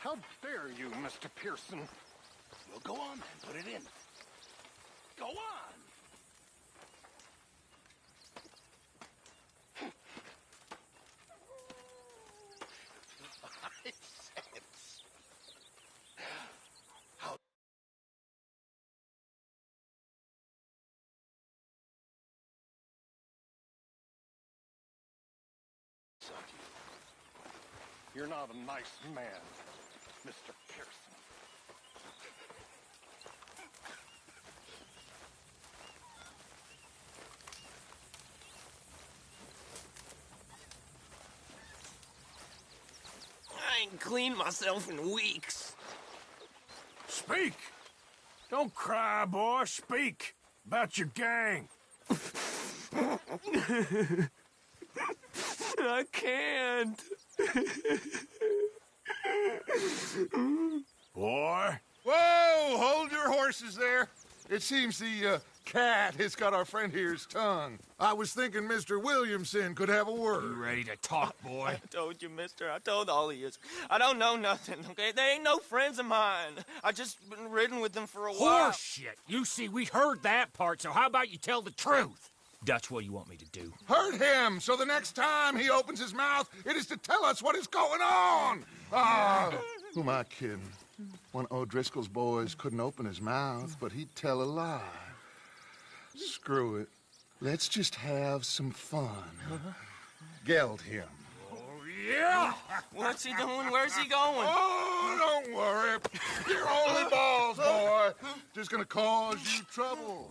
How dare you, Mr. Pearson? Well, go on then. Put it in. Go on! I said... How... You're not a nice man, Mr. Pearson. I ain't cleaned myself in weeks. Speak! Don't cry, boy. Speak about your gang. I can't. Boy. Whoa! Hold your horses there. It seems the cat has got our friend here's tongue. I was thinking Mr. Williamson could have a word. You ready to talk, boy? I told you, mister. I told all of you. I don't know nothing, okay? They ain't no friends of mine. I just been ridden with them for a while. Horseshit! You see, we heard that part, so how about you tell the truth? Dutch, what do you want me to do? Hurt him, so the next time he opens his mouth, it is to tell us what is going on. Ah, who am I kidding? One of O'Driscoll's boys couldn't open his mouth, but he'd tell a lie. Screw it. Let's just have some fun. Geld him. Yeah! What's he doing? Where's he going? Oh, don't worry. You're only balls, boy. Just gonna cause you trouble.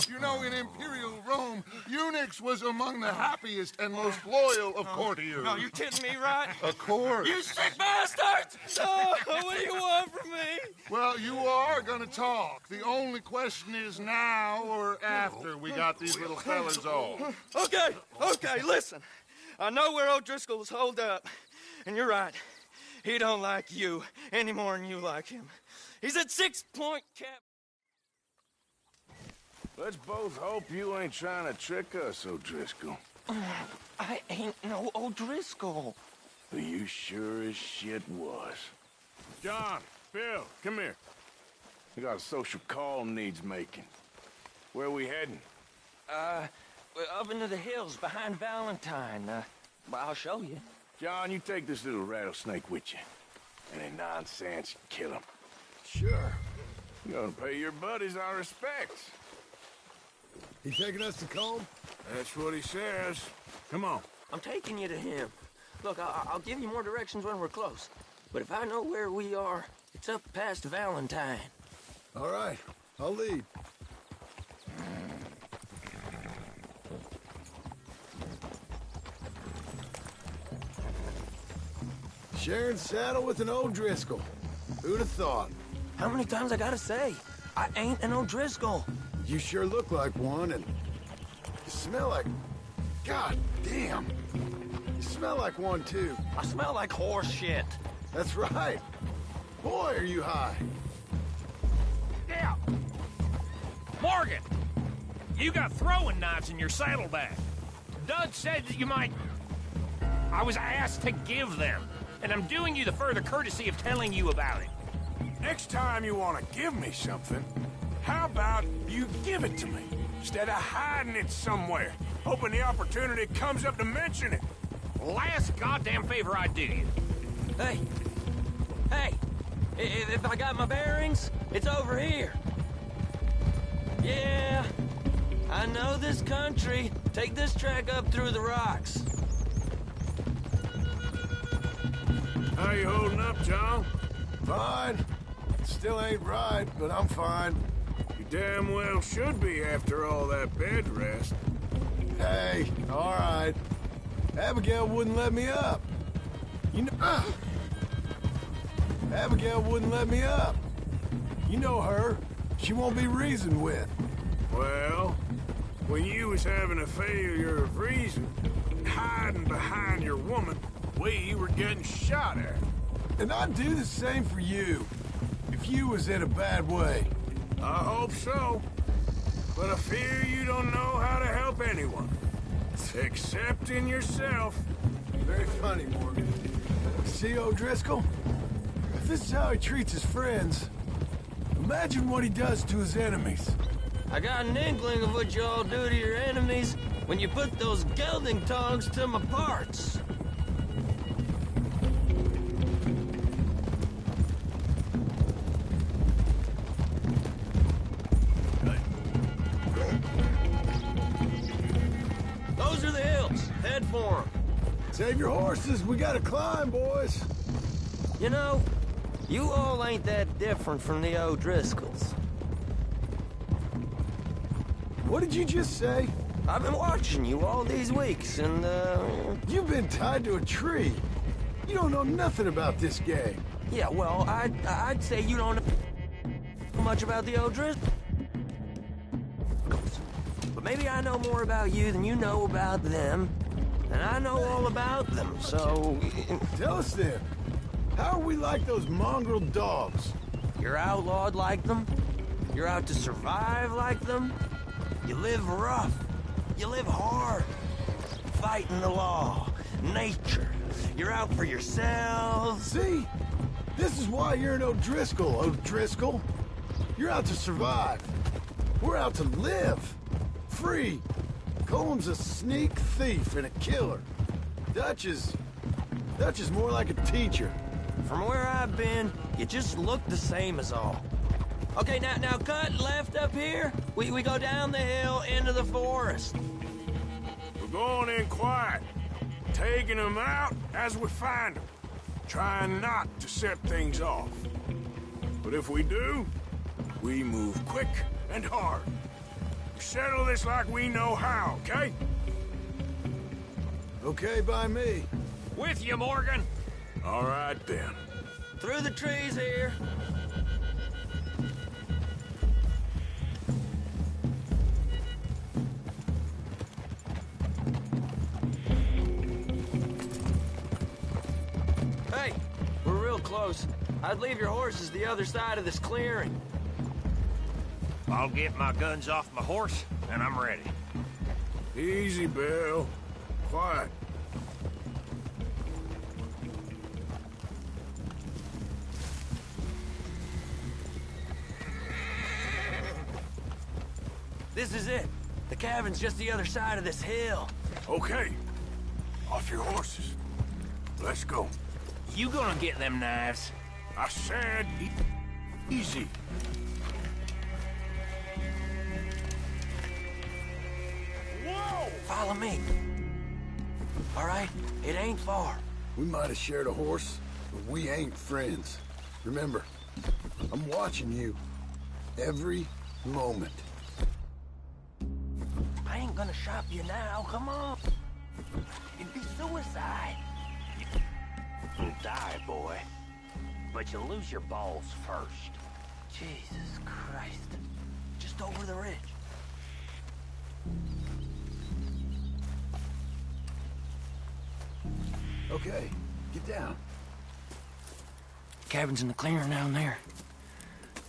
You know, in Imperial Rome, eunuchs was among the happiest and most loyal of courtiers. No, you kidding me, right? Of course. You sick bastards! Oh, what do you want from me? Well, you are gonna talk. The only question is now or after we got these little fellas off. Okay, listen. I know where O'Driscoll's holed up, and you're right. He don't like you any more than you like him. He's at 6 Point Cap. Let's both hope you ain't trying to trick us, O'Driscoll. I ain't no O'Driscoll. But you sure as shit was. John, Phil, come here. We got a social call needs making. Where are we heading? Up into the hills behind Valentine. Well, I'll show you. John, you take this little rattlesnake with you. Any nonsense, kill him. Sure. You're gonna pay your buddies our respects. He taking us to Combe? That's what he says. Come on. I'm taking you to him. Look, I'll give you more directions when we're close. But if I know where we are, it's up past Valentine. All right, I'll lead. Sharing saddle with an O'Driscoll. Who'd have thought? How many times I gotta say? I ain't an O'Driscoll. You sure look like one, and you smell like... God damn. You smell like one, too. I smell like horse shit. That's right. Boy, are you high. Yeah! Morgan! You got throwing knives in your saddlebag. Dud said that you might... I was asked to give them, and I'm doing you the further courtesy of telling you about it. Next time you want to give me something, how about you give it to me, instead of hiding it somewhere, hoping the opportunity comes up to mention it? Last goddamn favor I do you. Hey! If I got my bearings, it's over here. Yeah, I know this country. Take this track up through the rocks. How you holding up, John? Fine. Still ain't right, but I'm fine. You damn well should be after all that bed rest. Hey, all right. Abigail wouldn't let me up. You know... Abigail wouldn't let me up. You know her. She won't be reasoned with. Well, when you was having a failure of reason, hiding behind your woman, we were getting shot at. And I'd do the same for you, if you was in a bad way. I hope so. But I fear you don't know how to help anyone. Except in yourself. Very funny, Morgan. See O'Driscoll? this is how he treats his friends, imagine what he does to his enemies. I got an inkling of what y'all do to your enemies when you put those gelding tongs to my parts. Those are the hills. Head for them. Save your horses, we gotta climb, boys. You know, you all ain't that different from the O'Driscolls. What did you just say? I've been watching you all these weeks, and, You've been tied to a tree. You don't know nothing about this gang. yeah, well, I'd say you don't know much about the O'Driscolls. But maybe I know more about you than you know about them, and I know all about them, so... Tell us then, how are we like those mongrel dogs? You're outlawed like them? You're out to survive like them? You live rough. You live hard. Fighting the law. Nature. You're out for yourselves. See? This is why you're an O'Driscoll, O'Driscoll. You're out to survive. We're out to live. Free. Coleman's a sneak thief and a killer. Dutch is more like a teacher. From where I've been, you just look the same as all. Okay, now cut left up here. We go down the hill into the forest. We're going in quiet, taking them out as we find them, trying not to set things off. But if we do, we move quick and hard. We settle this like we know how, okay? Okay by me. With you, Morgan. All right, then. Through the trees here. Hey, we're real close. I'd leave your horses the other side of this clearing. I'll get my guns off my horse, and I'm ready. Easy, Bill. Quiet. This is it. The cabin's just the other side of this hill. Okay. Off your horses. Let's go. You gonna get them knives? I said easy. Whoa! Follow me. All right? It ain't far. We might have shared a horse, but we ain't friends. Remember, I'm watching you every moment. I ain't gonna shop you now. Come on. It'd be suicide. You die, boy. But you lose your balls first. Jesus Christ. Just over the ridge. Okay, get down. Cabin's in the clearing down there.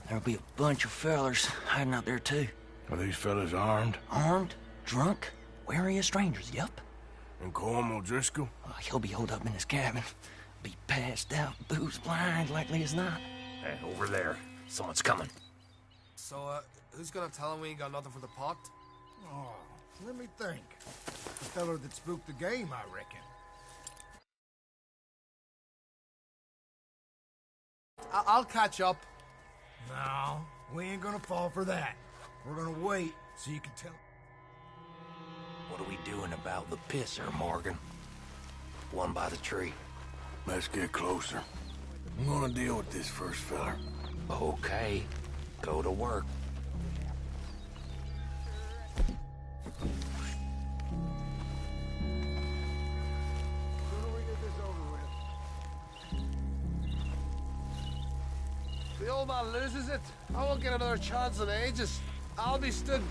There'll be a bunch of fellers hiding out there, too. Are these fellas armed? Armed, drunk, wary of strangers, yup. And Colm O'Driscoll? He'll be holed up in his cabin. Be passed out, booze blind, likely as not. Hey, over there. Someone's coming. So, who's gonna tell him we ain't got nothing for the pot? Oh, let me think. The feller that spooked the game, I reckon. I'll catch up. No, we ain't gonna fall for that. We're gonna wait so you can tell. What are we doing about the pisser, Morgan? One by the tree. Let's get closer. I'm gonna deal with this first fella. Okay, go to work. The old man loses it. I won't get another chance in ages. I'll be stood.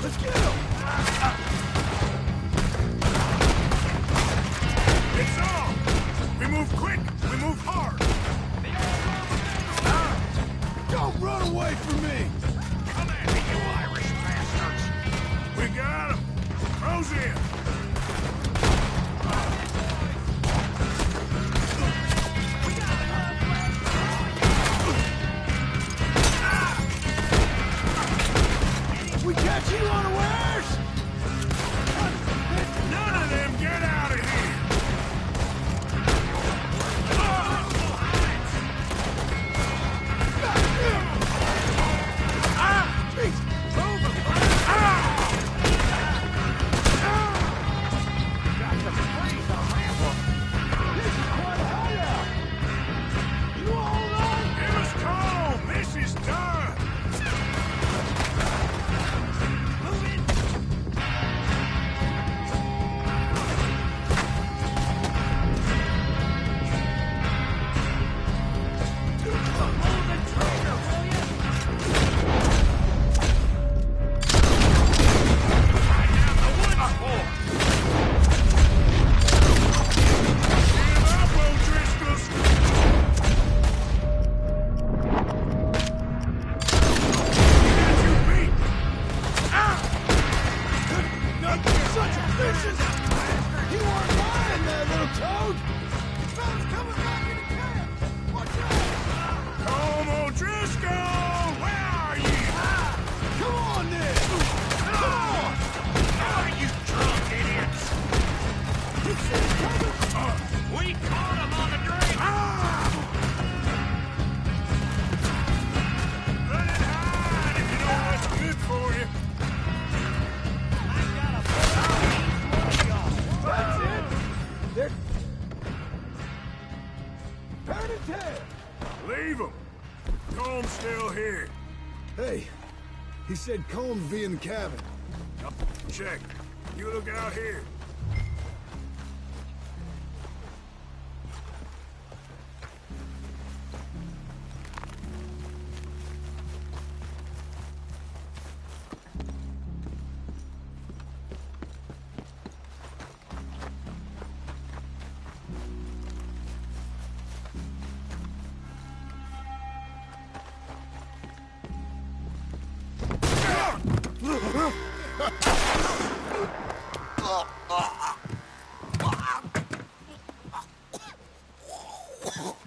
Let's get him! It's on! We move quick! We move hard! Don't run away from me! Come at me, you Irish Close in! We catch you unawares! None of them get out of here! Give us calm! This is done! Give up, O'Driscolls! Got you beat! Such a vicious bastard! You weren't lying there, little toad! The fella's coming back into camp! Watch out! Home O'Driscoll! Where are you? Come on, then! Come on! Oh, you drunk idiots! You see it coming? We caught him on the drink! Let it hide if you know what's good for you. That's it! They're... Turn and tail! Leave him. Comb's still here. Hey, he said Combs be in the cabin. Check. You look out here.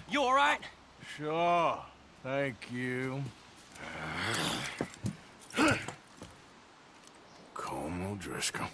You all right? Sure. Thank you. Colm O'Driscoll.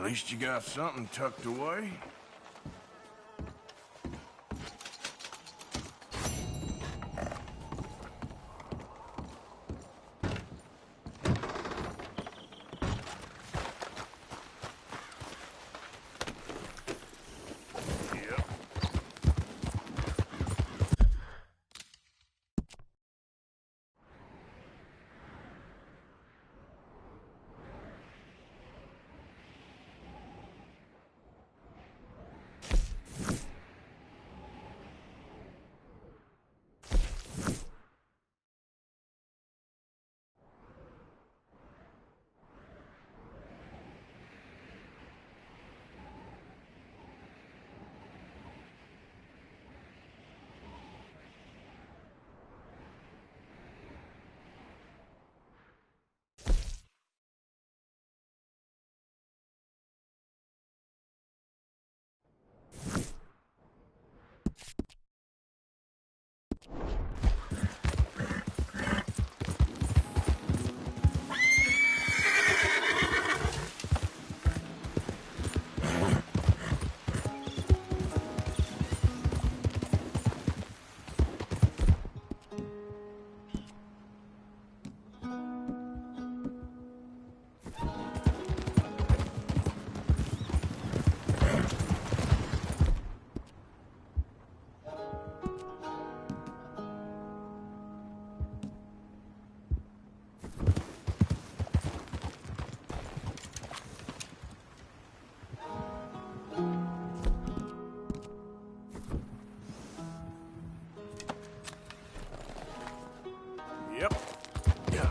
least you got something tucked away. Yep. Yeah.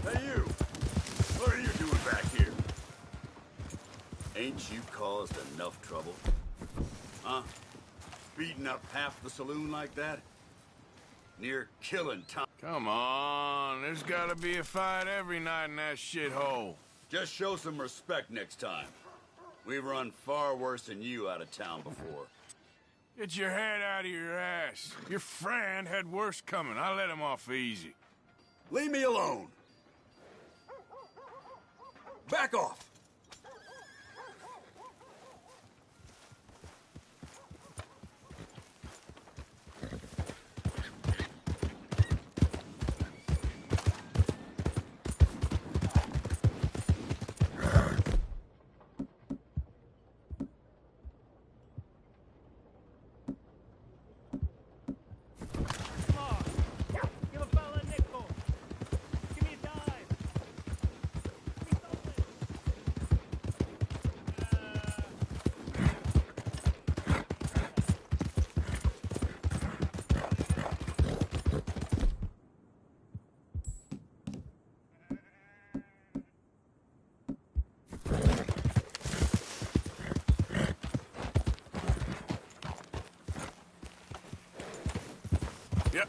Hey, you! What are you doing back here? Ain't you caused enough trouble? Huh? Beating up half the saloon like that? Near killing Tom. Come on, there's gotta be a fight every night in that shithole. Just show some respect next time. We've run far worse than you out of town before. Get your head out of your ass. Your friend had worse coming. I let him off easy. Leave me alone! Back off! Give a fella a nickel. Give me a dime. Give me something. Yep.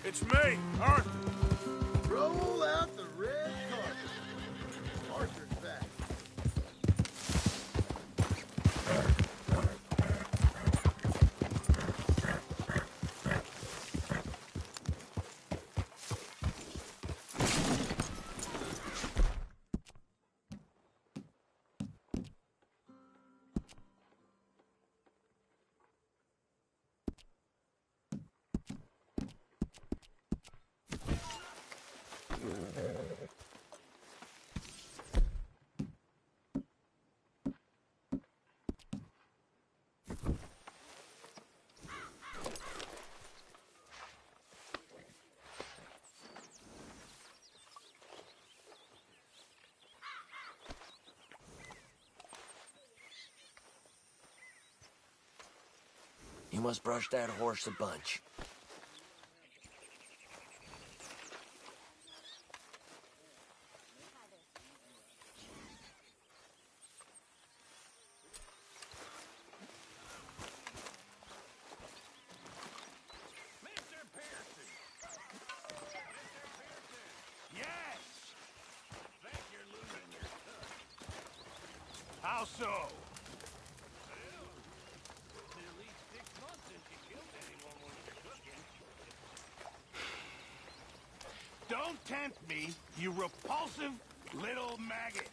It's me, Arthur. Roll out the red carpet. Arthur's back. You must brush that horse a bunch. Mr. Pearson! Yes! I think you're losing your touch. How so? Don't tempt me, you repulsive little maggot.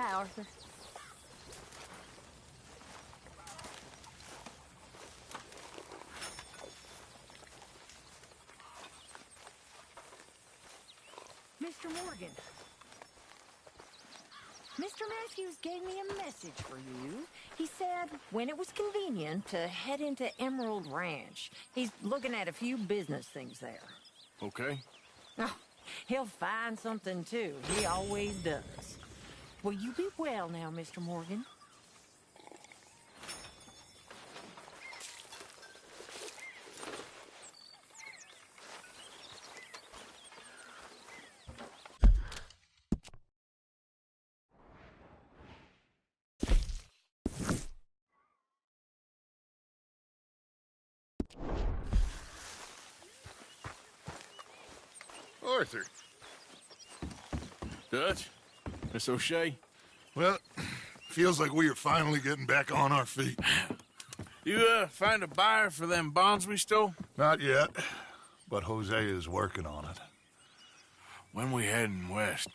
Hi, Arthur. Mr. Morgan. Mr. Matthews gave me a message for you. He said when it was convenient to head into Emerald Ranch. He's looking at a few business things there. Okay. Oh, he'll find something, too. He always does. Will you be well now, Mr. Morgan? Arthur. Dutch? Miss O'Shea? Well, feels like we are finally getting back on our feet. You, find a buyer for them bonds we stole? Not yet, but Jose is working on it. When we heading west?